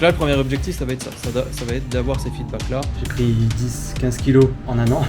Là, le premier objectif, ça va être ça. Ça va être d'avoir ces feedbacks-là. J'ai pris 10-15 kilos en un an.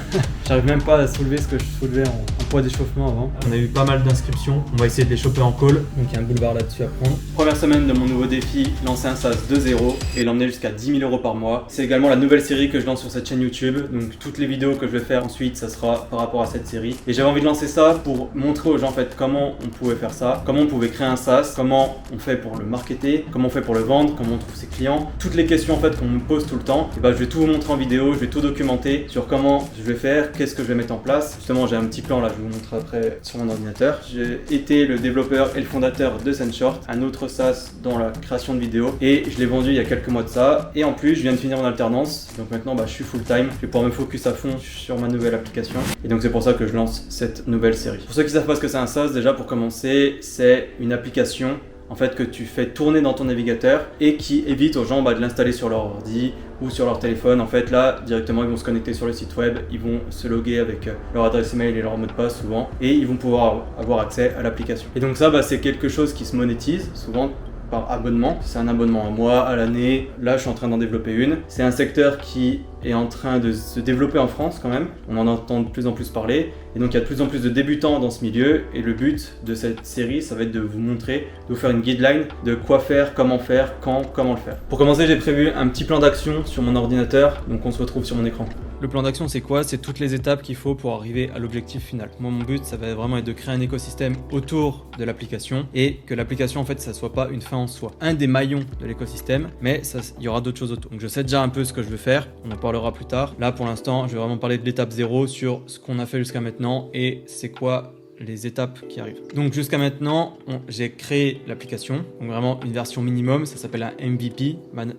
J'arrive même pas à soulever ce que je soulevais en poids d'échauffement avant. On a eu pas mal d'inscriptions. On va essayer de les choper en call. Donc il y a un boulevard là-dessus à prendre. Première semaine de mon nouveau défi, lancer un SaaS de zéro et l'emmener jusqu'à 10 000 € par mois. C'est également la nouvelle série que je lance sur cette chaîne YouTube. Donc toutes les vidéos que je vais faire ensuite, ça sera par rapport à cette série. Et j'avais envie de lancer ça pour montrer aux gens en fait comment on pouvait faire ça, comment on pouvait créer un SaaS, comment on fait pour le marketer, comment on fait pour le vendre, comment on trouve ses clients. Toutes les questions en fait qu'on me pose tout le temps, et je vais tout vous montrer en vidéo, je vais tout documenter sur comment je vais faire, qu'est-ce que je vais mettre en place. Justement, j'ai un petit plan là, je vous montre après sur mon ordinateur. J'ai été le développeur et le fondateur de SendShort, un autre SaaS dans la création de vidéos, et je l'ai vendu il y a quelques mois de ça. Et en plus, je viens de finir mon alternance, donc maintenant je suis full time. Je vais pouvoir me focus à fond sur ma nouvelle application, et donc c'est pour ça que je lance cette nouvelle série. Pour ceux qui savent pas ce que c'est un SaaS, déjà pour commencer, c'est une application en fait que tu fais tourner dans ton navigateur et qui évite aux gens de l'installer sur leur ordi ou sur leur téléphone. En fait là directement ils vont se connecter sur le site web, ils vont se loguer avec leur adresse email et leur mot de passe souvent, et ils vont pouvoir avoir accès à l'application. Et donc ça c'est quelque chose qui se monétise souvent par abonnement. C'est un abonnement à mois, à l'année. Là je suis en train d'en développer une. C'est un secteur qui est en train de se développer en France quand même. On en entend de plus en plus parler. Et donc il y a de plus en plus de débutants dans ce milieu. Et le but de cette série, ça va être de vous montrer, de vous faire une guideline de quoi faire, quand, comment le faire. Pour commencer, j'ai prévu un petit plan d'action sur mon ordinateur. Donc on se retrouve sur mon écran. Le plan d'action, c'est quoi? C'est toutes les étapes qu'il faut pour arriver à l'objectif final. Moi, mon but, ça va vraiment être de créer un écosystème autour de l'application et que l'application, en fait, ça soit pas une fin en soi. Un des maillons de l'écosystème, mais il y aura d'autres choses autour. Donc, je sais déjà un peu ce que je veux faire. On en parlera plus tard. Là, pour l'instant, je vais vraiment parler de l'étape 0 sur ce qu'on a fait jusqu'à maintenant et c'est quoi les étapes qui arrivent. Donc jusqu'à maintenant, j'ai créé l'application, donc vraiment une version minimum, ça s'appelle un MVP,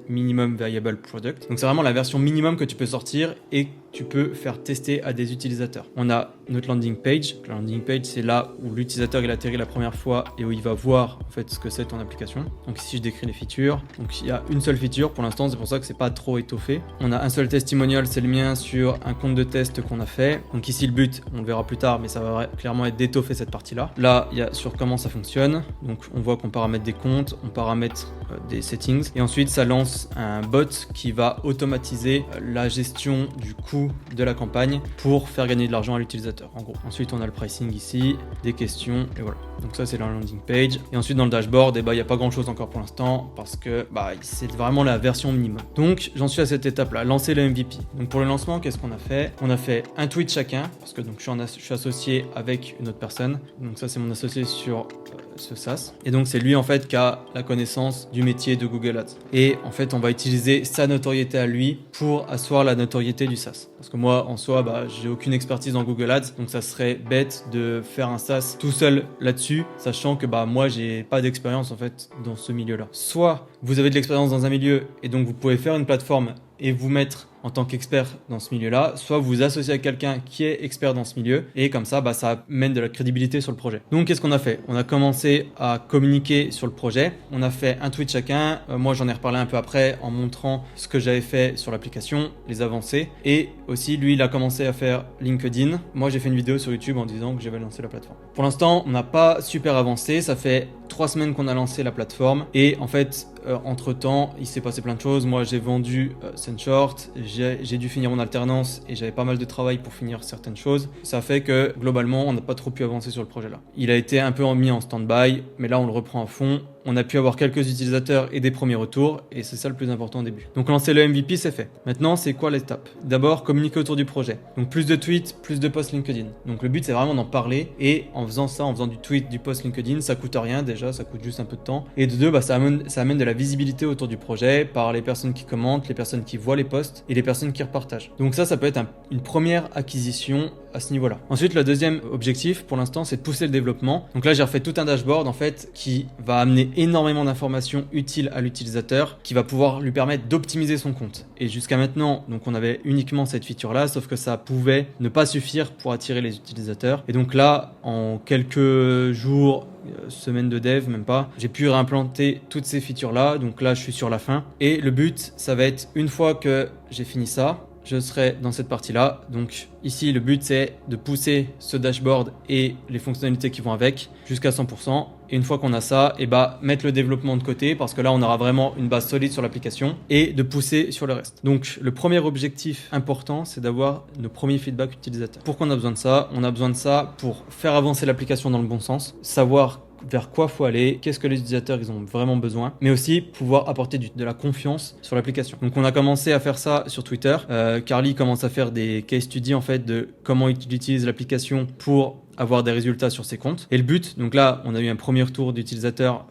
Minimum Viable Product. Donc c'est vraiment la version minimum que tu peux sortir et tu peux faire tester à des utilisateurs. On a notre landing page. La landing page, c'est là où l'utilisateur il atterrit la première fois et où il va voir en fait ce que c'est ton application. Donc ici je décris les features. Donc il y a une seule feature pour l'instant, c'est pour ça que c'est pas trop étoffé. On a un seul testimonial, c'est le mien sur un compte de test qu'on a fait. Donc ici le but, on le verra plus tard, mais ça va clairement être d'étoffer cette partie-là. Là, il y a sur comment ça fonctionne. Donc on voit qu'on paramètre des comptes, on paramètre des settings et ensuite ça lance un bot qui va automatiser la gestion du coût de la campagne pour faire gagner de l'argent à l'utilisateur en gros. Ensuite on a le pricing ici, des questions et voilà. Donc ça c'est la landing page et ensuite dans le dashboard il n'y a pas grand chose encore pour l'instant parce que c'est vraiment la version minimum. Donc j'en suis à cette étape là, lancer le MVP. Donc pour le lancement qu'est-ce qu'on a fait? On a fait un tweet chacun parce que donc je suis associé avec une autre personne. Donc ça c'est mon associé sur ce SaaS. Et donc c'est lui en fait qui a la connaissance du métier de Google Ads. Et en fait on va utiliser sa notoriété à lui pour asseoir la notoriété du SaaS. Parce que moi en soi j'ai aucune expertise dans Google Ads, donc ça serait bête de faire un SaaS tout seul là-dessus, sachant que moi j'ai pas d'expérience en fait dans ce milieu-là. Soit vous avez de l'expérience dans un milieu et donc vous pouvez faire une plateforme et vous mettre en tant qu'expert dans ce milieu-là, soit vous vous associez avec quelqu'un qui est expert dans ce milieu et comme ça, ça amène de la crédibilité sur le projet. Donc, qu'est-ce qu'on a fait? On a commencé à communiquer sur le projet. On a fait un tweet chacun. Moi, j'en ai reparlé un peu après en montrant ce que j'avais fait sur l'application, les avancées. Et aussi, lui, il a commencé à faire LinkedIn. Moi, j'ai fait une vidéo sur YouTube en disant que j'avais lancé la plateforme. Pour l'instant, on n'a pas super avancé. Ça fait 3 semaines qu'on a lancé la plateforme et en fait, entre-temps, il s'est passé plein de choses. Moi, j'ai vendu SendShort, j'ai dû finir mon alternance et j'avais pas mal de travail pour finir certaines choses. Ça fait que globalement, on n'a pas trop pu avancer sur le projet là. Il a été un peu mis en stand-by, mais là, on le reprend à fond. On a pu avoir quelques utilisateurs et des premiers retours et c'est ça le plus important au début. Donc lancer le MVP, c'est fait. Maintenant, c'est quoi l'étape? D'abord, communiquer autour du projet. Donc plus de tweets, plus de posts LinkedIn. Donc le but, c'est vraiment d'en parler et en faisant ça, en faisant du tweet, du post LinkedIn, ça coûte rien déjà, ça coûte juste un peu de temps. Et de deux, ça amène de la visibilité autour du projet par les personnes qui commentent, les personnes qui voient les posts et les personnes qui repartagent. Donc ça peut être une première acquisition à ce niveau-là. Ensuite, le deuxième objectif pour l'instant, c'est de pousser le développement. Donc là, j'ai refait tout un dashboard en fait qui va amener énormément d'informations utiles à l'utilisateur, qui va pouvoir lui permettre d'optimiser son compte. Et jusqu'à maintenant, donc on avait uniquement cette feature-là, sauf que ça pouvait ne pas suffire pour attirer les utilisateurs. Et donc là, en quelques jours, semaine de dev, même pas, j'ai pu réimplanter toutes ces features-là. Donc là, je suis sur la fin. Et le but, ça va être une fois que j'ai fini ça, je serai dans cette partie-là. Donc ici, le but, c'est de pousser ce dashboard et les fonctionnalités qui vont avec jusqu'à 100%. Et une fois qu'on a ça, et mettre le développement de côté parce que là, on aura vraiment une base solide sur l'application et de pousser sur le reste. Donc, le premier objectif important, c'est d'avoir nos premiers feedbacks utilisateurs. Pourquoi on a besoin de ça? On a besoin de ça pour faire avancer l'application dans le bon sens, savoir vers quoi faut aller, qu'est-ce que les utilisateurs ils ont vraiment besoin, mais aussi pouvoir apporter de la confiance sur l'application. Donc on a commencé à faire ça sur Twitter. Carly commence à faire des case studies en fait de comment il utilise l'application pour avoir des résultats sur ses comptes. Et le but, donc là, on a eu un premier retour d'utilisateurs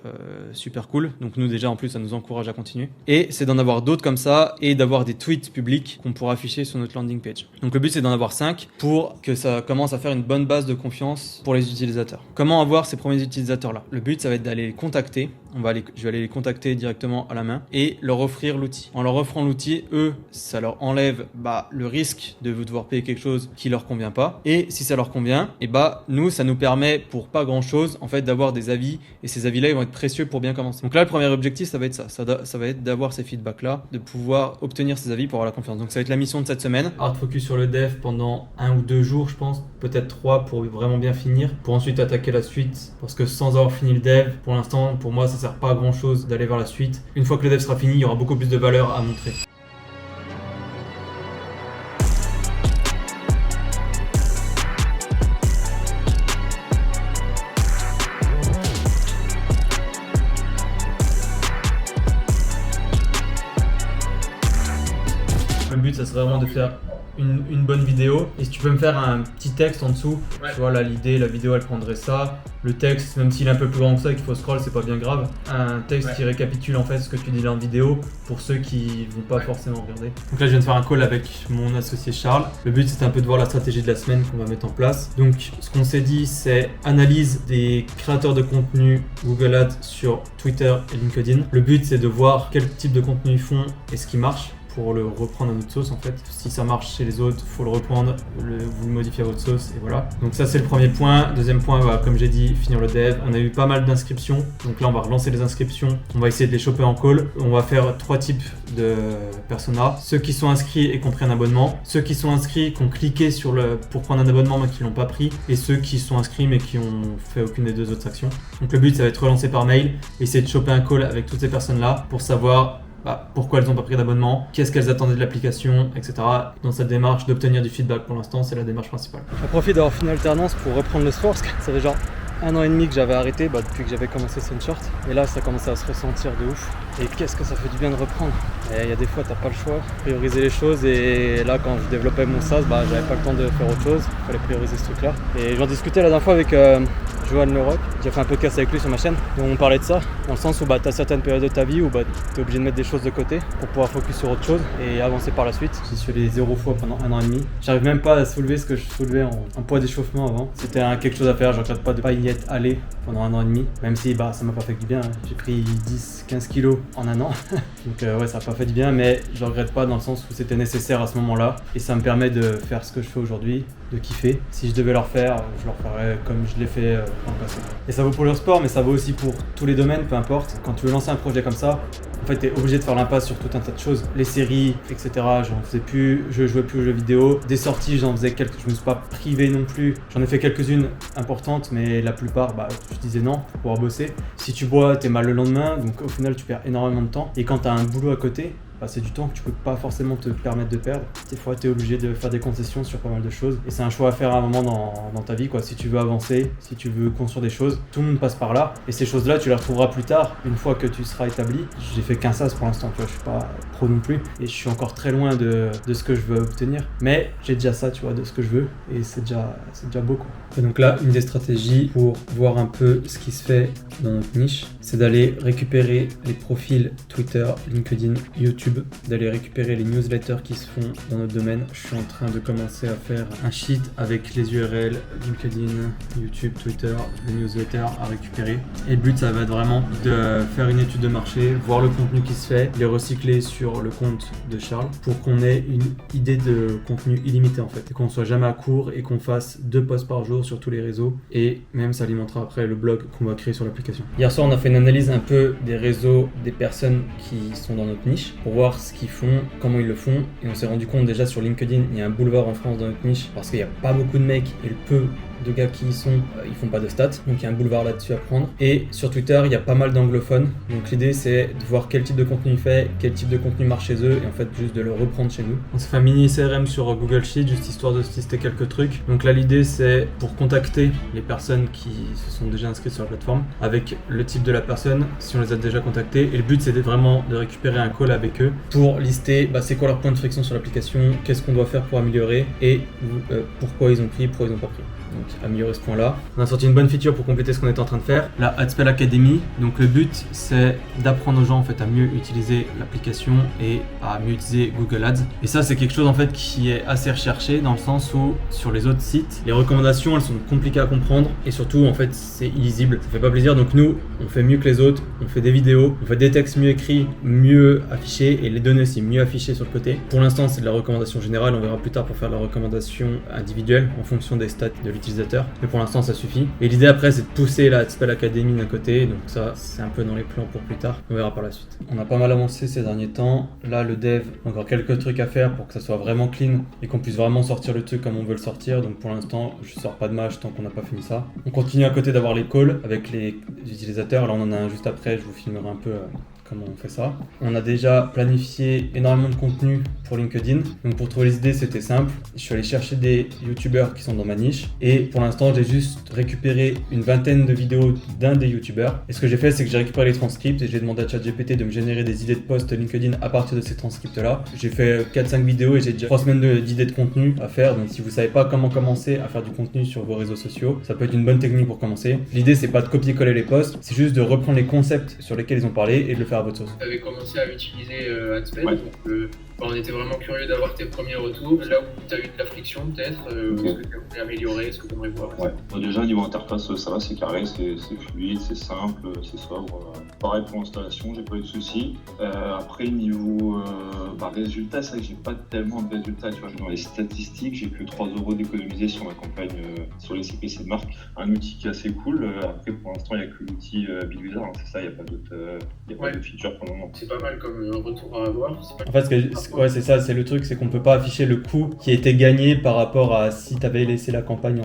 super cool. Donc nous déjà, en plus, ça nous encourage à continuer. Et c'est d'en avoir d'autres comme ça et d'avoir des tweets publics qu'on pourra afficher sur notre landing page. Donc le but, c'est d'en avoir 5 pour que ça commence à faire une bonne base de confiance pour les utilisateurs. Comment avoir ces premiers utilisateurs-là? Le but, ça va être d'aller les contacter. Je vais aller les contacter directement à la main et leur offrir l'outil. En leur offrant l'outil, eux, ça leur enlève le risque de devoir payer quelque chose qui leur convient pas. Et si ça leur convient, nous, ça nous permet pour pas grand chose en fait d'avoir des avis et ces avis-là ils vont être précieux pour bien commencer. Donc là, le premier objectif, ça va être ça va être d'avoir ces feedbacks-là, de pouvoir obtenir ces avis pour avoir la confiance. Donc ça va être la mission de cette semaine. Hard focus sur le dev pendant 1 ou 2 jours, je pense, peut-être 3 pour vraiment bien finir, pour ensuite attaquer la suite. Parce que sans avoir fini le dev, pour l'instant, pour moi, ça sert pas à grand chose d'aller vers la suite. Une fois que le dev sera fini, il y aura beaucoup plus de valeur à montrer. Le but, ça serait vraiment de faire une bonne vidéo. Et si tu peux me faire un petit texte en dessous, tu vois là l'idée, la vidéo elle prendrait ça. Le texte, même s'il est un peu plus grand que ça et qu'il faut scroll, c'est pas bien grave. Un texte qui récapitule en fait ce que tu dis là en vidéo pour ceux qui vont pas forcément regarder. Donc là je viens de faire un call avec mon associé Charles. Le but c'était un peu de voir la stratégie de la semaine qu'on va mettre en place. Donc ce qu'on s'est dit c'est analyse des créateurs de contenu Google Ads sur Twitter et LinkedIn. Le but c'est de voir quel type de contenu ils font et ce qui marche, pour le reprendre à notre sauce en fait. Si ça marche chez les autres, faut le reprendre, vous le modifiez à votre sauce et voilà. Donc ça c'est le premier point. Deuxième point, comme j'ai dit, finir le dev. On a eu pas mal d'inscriptions, donc là on va relancer les inscriptions. On va essayer de les choper en call. On va faire 3 types de personas. Ceux qui sont inscrits et qui ont pris un abonnement, ceux qui sont inscrits, qui ont cliqué pour prendre un abonnement mais qui l'ont pas pris, et ceux qui sont inscrits mais qui ont fait aucune des 2 autres actions. Donc le but ça va être relancé par mail, essayer de choper un call avec toutes ces personnes là pour savoir pourquoi elles n'ont pas pris d'abonnement, qu'est-ce qu'elles attendaient de l'application, etc. Dans cette démarche d'obtenir du feedback, pour l'instant, c'est la démarche principale. Je profite d'avoir fini l'alternance pour reprendre le sport, parce que ça fait genre 1 an et demi que j'avais arrêté depuis que j'avais commencé Sunshort. Et là, ça commençait à se ressentir de ouf. Et qu'est-ce que ça fait du bien de reprendre. Il y a des fois, t'as pas le choix, prioriser les choses. Et là, quand je développais mon SaaS, j'avais pas le temps de faire autre chose. Il fallait prioriser ce truc-là. Et j'en discutais la dernière fois avec Johan Leroy. J'ai fait un podcast avec lui sur ma chaîne. Donc on parlait de ça, dans le sens où t'as certaines périodes de ta vie où t'es obligé de mettre des choses de côté pour pouvoir focus sur autre chose et avancer par la suite. J'y suis allé 0 fois pendant 1 an et demi. J'arrive même pas à soulever ce que je soulevais en poids d'échauffement avant. C'était quelque chose à faire, je regrette pas de pas y être allé pendant 1 an et demi. Même si ça m'a pas fait du bien. J'ai pris 10-15 kilos en 1 an. Donc ça a pas fait du bien, mais je regrette pas dans le sens où c'était nécessaire à ce moment-là. Et ça me permet de faire ce que je fais aujourd'hui, de kiffer. Si je devais le refaire, je le referais comme je l'ai fait dans le passé. Et ça vaut pour le sport, mais ça vaut aussi pour tous les domaines, peu importe. Quand tu veux lancer un projet comme ça, en fait, t'es obligé de faire l'impasse sur tout un tas de choses. Les séries, etc. J'en faisais plus, je jouais plus aux jeux vidéo. Des sorties, j'en faisais quelques, je me suis pas privé non plus. J'en ai fait quelques-unes importantes, mais la plupart, je disais non pour pouvoir bosser. Si tu bois, t'es mal le lendemain, donc au final, tu perds énormément de temps. Et quand t'as un boulot à côté, c'est du temps que tu peux pas forcément te permettre de perdre. Des fois, tu es obligé de faire des concessions sur pas mal de choses. Et c'est un choix à faire à un moment dans ta vie, quoi. Si tu veux avancer, si tu veux construire des choses, tout le monde passe par là. Et ces choses-là, tu les retrouveras plus tard, une fois que tu seras établi. J'ai fait qu'un SaaS pour l'instant, tu vois, je suis pas pro non plus. Et je suis encore très loin de ce que je veux obtenir. Mais j'ai déjà ça, tu vois, de ce que je veux. Et c'est déjà beau, quoi. Et donc là, une des stratégies pour voir un peu ce qui se fait dans notre niche, c'est d'aller récupérer les profils Twitter, LinkedIn, YouTube, d'aller récupérer les newsletters qui se font dans notre domaine. Je suis en train de commencer à faire un sheet avec les URL LinkedIn, YouTube, Twitter, les newsletters à récupérer. Et le but, ça va être vraiment de faire une étude de marché, voir le contenu qui se fait, les recycler sur le compte de Charles pour qu'on ait une idée de contenu illimité en fait, et qu'on soit jamais à court et qu'on fasse 2 posts par jour sur tous les réseaux, et même ça alimentera après le blog qu'on va créer sur l'application. Hier soir, on a fait une analyse un peu des réseaux des personnes qui sont dans notre niche pour voir ce qu'ils font, comment ils le font, et on s'est rendu compte déjà sur LinkedIn, il y a un boulevard en France dans notre niche parce qu'il n'y a pas beaucoup de mecs et le peu de gars qui y sont, ils font pas de stats, donc il y a un boulevard là-dessus à prendre. Et sur Twitter, il y a pas mal d'anglophones, donc l'idée c'est de voir quel type de contenu il fait, quel type de contenu marche chez eux, et en fait juste de le reprendre chez nous. On s'est fait un mini CRM sur Google Sheet, juste histoire de tester quelques trucs. Donc là l'idée c'est pour contacter les personnes qui se sont déjà inscrites sur la plateforme, avec le type de la personne, si on les a déjà contactés, et le but c'est vraiment de récupérer un call avec eux pour lister c'est quoi leur point de friction sur l'application, qu'est-ce qu'on doit faire pour améliorer, et pourquoi ils ont pris, pourquoi ils n'ont pas pris. Donc améliorer ce point-là. On a sorti une bonne feature pour compléter ce qu'on était en train de faire, la AdSpell Academy. Donc le but c'est d'apprendre aux gens en fait à mieux utiliser l'application et à mieux utiliser Google Ads. Et ça c'est quelque chose en fait qui est assez recherché dans le sens où sur les autres sites, les recommandations elles sont compliquées à comprendre et surtout en fait c'est illisible. Ça fait pas plaisir, donc nous on fait mieux que les autres, on fait des vidéos, on fait des textes mieux écrits, mieux affichés et les données aussi mieux affichées sur le côté. Pour l'instant c'est de la recommandation générale, on verra plus tard pour faire la recommandation individuelle en fonction des stats de l'utilisateur, mais pour l'instant ça suffit. Et l'idée après c'est de pousser la AdSpell Academy d'un côté, donc ça c'est un peu dans les plans pour plus tard, on verra par la suite. On a pas mal avancé ces derniers temps, là le dev, encore quelques trucs à faire pour que ça soit vraiment clean et qu'on puisse vraiment sortir le truc comme on veut le sortir, donc pour l'instant je sors pas de match tant qu'on n'a pas fini ça. On continue à côté d'avoir les calls avec les utilisateurs, là on en a un juste après, je vous filmerai un peu comment on fait ça. On a déjà planifié énormément de contenu pour LinkedIn. Donc pour trouver les idées, c'était simple. Je suis allé chercher des youtubeurs qui sont dans ma niche. Et pour l'instant, j'ai juste récupéré une vingtaine de vidéos d'un des youtubeurs. Et ce que j'ai fait, c'est que j'ai récupéré les transcripts et j'ai demandé à ChatGPT de me générer des idées de posts LinkedIn à partir de ces transcripts-là. J'ai fait 4-5 vidéos et j'ai déjà 3 semaines d'idées de contenu à faire. Donc si vous savez pas comment commencer à faire du contenu sur vos réseaux sociaux, ça peut être une bonne technique pour commencer. L'idée, c'est pas de copier-coller les posts, c'est juste de reprendre les concepts sur lesquels ils ont parlé et de le faire à votre sauce. Tu avais commencé à utiliser AdSpell, donc on était vraiment curieux d'avoir tes premiers retours. Là où tu as eu de la friction peut-être, ce que tu voulais améliorer, ce que tu aimerais voir. Bon, déjà niveau interface ça va, c'est carré, c'est fluide, c'est simple, c'est sobre. Pareil pour l'installation, j'ai pas eu de soucis. Après niveau résultats, c'est vrai que j'ai pas tellement de résultats. Tu vois, dans les statistiques, j'ai que 3 € d'économiser sur ma campagne sur les CPC de marque. Un outil qui est assez cool. Après pour l'instant il n'y a que l'outil Big Wizard, hein, c'est ça, il n'y a pas d'autres features pour le moment. C'est pas mal comme retour à avoir. En fait, c'est ça, c'est le truc, c'est qu'on peut pas afficher le coût qui a été gagné par rapport à si tu avais laissé la campagne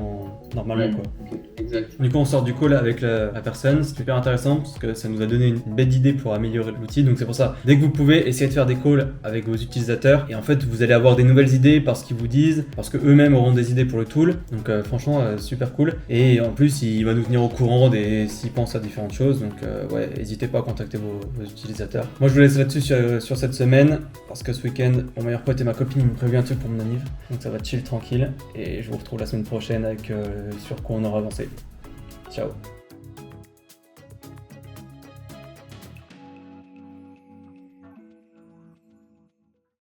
normalement. Quoi. Exact. Du coup, on sort du call avec la personne, c'est super intéressant parce que ça nous a donné une belle idée pour améliorer l'outil. Donc c'est pour ça, dès que vous pouvez, essayez de faire des calls avec vos utilisateurs et en fait, vous allez avoir des nouvelles idées par ce qu'ils vous disent, parce que eux-mêmes auront des idées pour le tool. Donc franchement, super cool. Et en plus, il va nous tenir au courant s'ils pensent à différentes choses. Donc n'hésitez pas à contacter vos utilisateurs. Moi, je vous laisse là-dessus sur cette semaine parce que ce week-end, mon meilleur pote et ma copine ils m'ont prévu un truc pour mon anniv. Donc ça va chill tranquille et je vous retrouve la semaine prochaine avec sur quoi on aura avancé. Ciao.